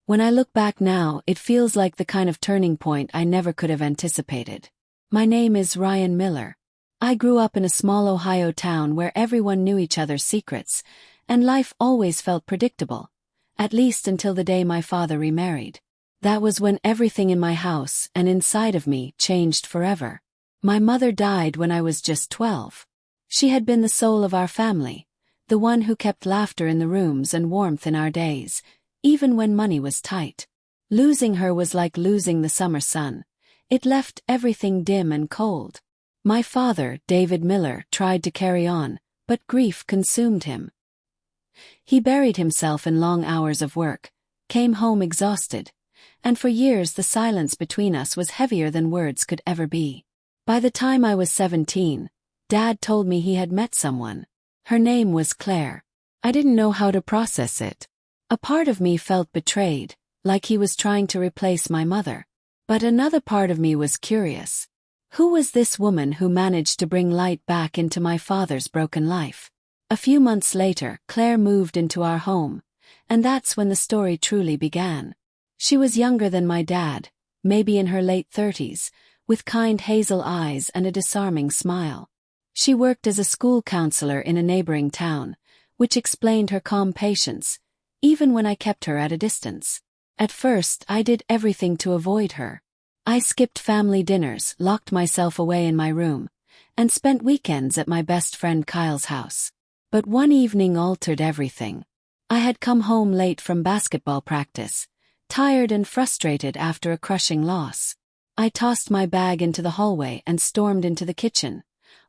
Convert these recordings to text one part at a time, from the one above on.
When I look back now, it feels like the kind of turning point I never could have anticipated. My name is Ryan Miller. I grew up in a small Ohio town where everyone knew each other's secrets, and life always felt predictable, at least until the day my father remarried. That was when everything in my house and inside of me changed forever. My mother died when I was just 12. She had been the soul of our family, the one who kept laughter in the rooms and warmth in our days, even when money was tight. Losing her was like losing the summer sun. It left everything dim and cold. My father, David Miller, tried to carry on, but grief consumed him. He buried himself in long hours of work, came home exhausted, and for years the silence between us was heavier than words could ever be. By the time I was 17, Dad told me he had met someone. Her name was Clare. I didn't know how to process it. A part of me felt betrayed, like he was trying to replace my mother. But another part of me was curious. Who was this woman who managed to bring light back into my father's broken life? A few months later, Clare moved into our home, and that's when the story truly began. She was younger than my dad, maybe in her late 30s, with kind hazel eyes and a disarming smile. She worked as a school counselor in a neighboring town, which explained her calm patience, even when I kept her at a distance. At first, I did everything to avoid her. I skipped family dinners, locked myself away in my room, and spent weekends at my best friend Kyle's house. But one evening altered everything. I had come home late from basketball practice, tired and frustrated after a crushing loss. I tossed my bag into the hallway and stormed into the kitchen,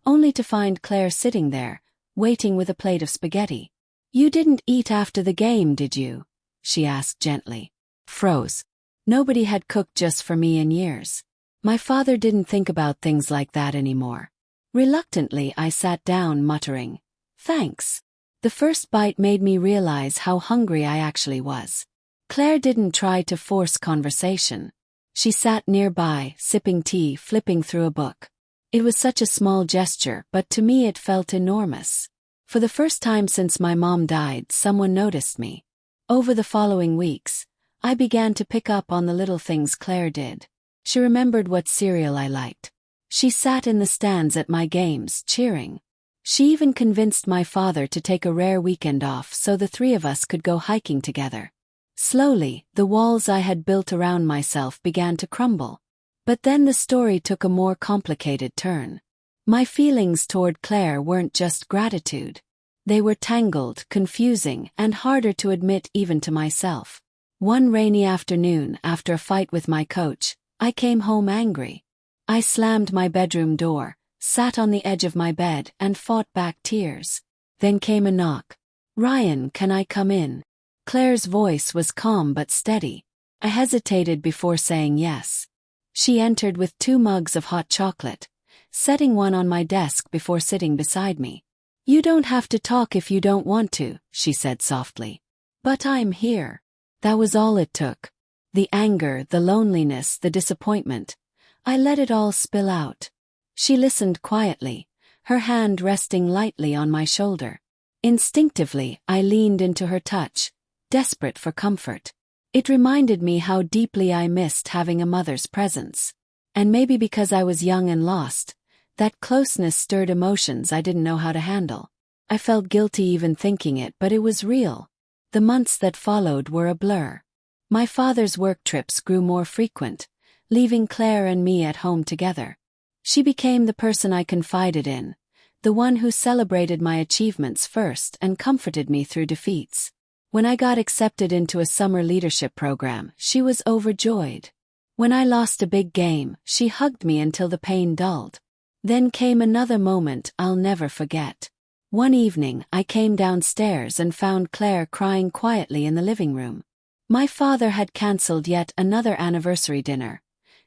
only to find Clare sitting there, waiting with a plate of spaghetti. "You didn't eat after the game, did you?" she asked gently. Froze. Nobody had cooked just for me in years. My father didn't think about things like that anymore. Reluctantly, I sat down, muttering, "Thanks." The first bite made me realize how hungry I actually was. Claire didn't try to force conversation. She sat nearby, sipping tea, flipping through a book. It was such a small gesture, but to me it felt enormous. For the first time since my mom died, someone noticed me. Over the following weeks, I began to pick up on the little things Claire did. She remembered what cereal I liked. She sat in the stands at my games, cheering. She even convinced my father to take a rare weekend off so the three of us could go hiking together. Slowly, the walls I had built around myself began to crumble. But then the story took a more complicated turn. My feelings toward Claire weren't just gratitude. They were tangled, confusing, and harder to admit even to myself. One rainy afternoon, after a fight with my coach, I came home angry. I slammed my bedroom door, sat on the edge of my bed, and fought back tears. Then came a knock. "Ryan, can I come in?" Claire's voice was calm but steady. I hesitated before saying yes. She entered with 2 mugs of hot chocolate, setting one on my desk before sitting beside me. "You don't have to talk if you don't want to," she said softly. "But I'm here." That was all it took. The anger, the loneliness, the disappointment. I let it all spill out. She listened quietly, her hand resting lightly on my shoulder. Instinctively, I leaned into her touch, desperate for comfort. It reminded me how deeply I missed having a mother's presence. And maybe because I was young and lost, that closeness stirred emotions I didn't know how to handle. I felt guilty even thinking it, but it was real. The months that followed were a blur. My father's work trips grew more frequent, leaving Claire and me at home together. She became the person I confided in, the one who celebrated my achievements first and comforted me through defeats. When I got accepted into a summer leadership program, she was overjoyed. When I lost a big game, she hugged me until the pain dulled. Then came another moment I'll never forget. One evening, I came downstairs and found Claire crying quietly in the living room. My father had cancelled yet another anniversary dinner,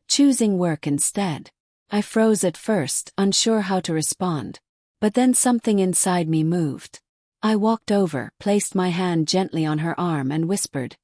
choosing work instead. I froze at first, unsure how to respond. But then something inside me moved. I walked over, placed my hand gently on her arm and whispered,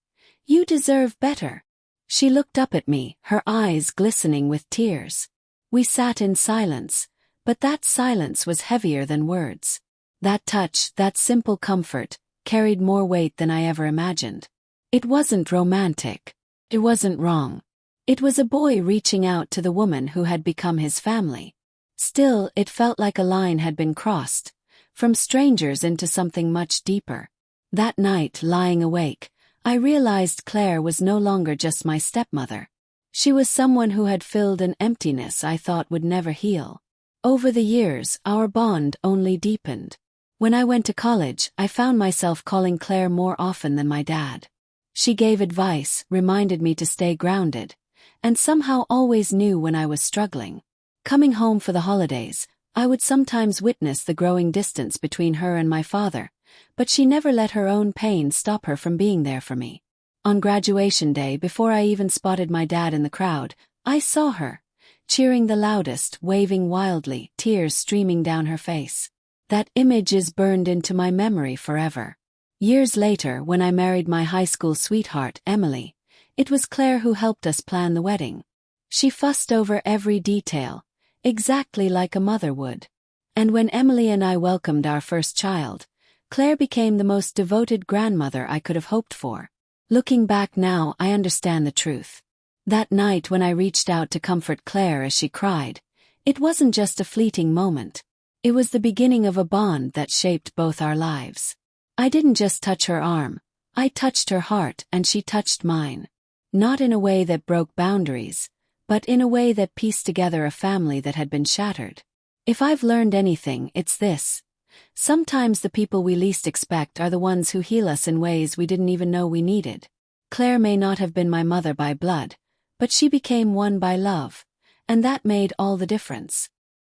"You deserve better." She looked up at me, her eyes glistening with tears. We sat in silence, but that silence was heavier than words. That touch, that simple comfort, carried more weight than I ever imagined. It wasn't romantic. It wasn't wrong. It was a boy reaching out to the woman who had become his family. Still, it felt like a line had been crossed, from strangers into something much deeper. That night, lying awake, I realized Clare was no longer just my stepmother. She was someone who had filled an emptiness I thought would never heal. Over the years, our bond only deepened. When I went to college, I found myself calling Clare more often than my dad. She gave advice, reminded me to stay grounded, and somehow always knew when I was struggling. Coming home for the holidays, I would sometimes witness the growing distance between her and my father, but she never let her own pain stop her from being there for me. On graduation day, before I even spotted my dad in the crowd, I saw her, cheering the loudest, waving wildly, tears streaming down her face. That image is burned into my memory forever. Years later, when I married my high school sweetheart, Emily, it was Claire who helped us plan the wedding. She fussed over every detail, exactly like a mother would. And when Emily and I welcomed our first child, Claire became the most devoted grandmother I could have hoped for. Looking back now, I understand the truth. That night when I reached out to comfort Claire as she cried, it wasn't just a fleeting moment. It was the beginning of a bond that shaped both our lives. I didn't just touch her arm, I touched her heart and she touched mine. Not in a way that broke boundaries, but in a way that pieced together a family that had been shattered. If I've learned anything, it's this. Sometimes the people we least expect are the ones who heal us in ways we didn't even know we needed. Claire may not have been my mother by blood, but she became one by love, and that made all the difference.